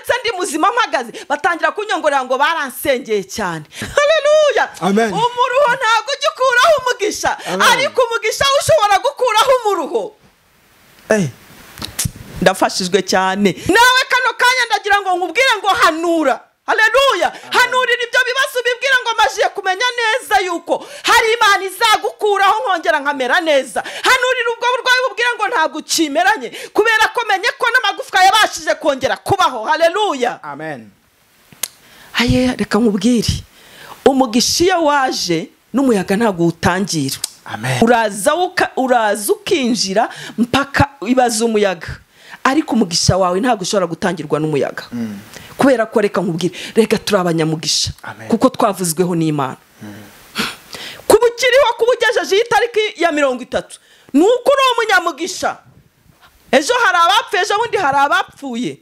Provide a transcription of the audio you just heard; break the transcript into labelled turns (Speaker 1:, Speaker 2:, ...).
Speaker 1: ndetse ndi muzima mpagaze batangira kunyongorera ngo baransengeye cyane. Haleluya. Umuruho ntago ugikuraho umugisha, ariko umugisha ushobora gukuraho umuruho. Ndafashijwe cyane. Nawe kano kanya ndagira ngo nkubwire ngo hanura. Haleluya. Hanurira ibyo bibazo bibwira ngo majiye kumenya neza yuko hari Imana izagukuraho nkongera nkamera neza. Hanurira ubwo burwayi bubwira ngo ntabwo ucimeranye kubera ko menye ko n'amagufwa yabashije kongera kubaho. Haleluya.
Speaker 2: Amen.
Speaker 1: Aye, reka nkubwire, umugisha iyo waje n'umuyaga ntabwo utangira.
Speaker 2: Amen.
Speaker 1: Uraza ukinjira mpaka ibaza umuyaga, ariko umugisha wawe ntabwo ushobora gutangirwa n'umuyaga. Kubera ko reka nkubwire, reka turi abanyamugisha kuko twavuzweho n'Imana. Kuba ukiriho, kuba ugejeje itariki ya 30 nuko uri umunyamugisha. Ejo hari abapfuye, ejo bundi hari abapfuye.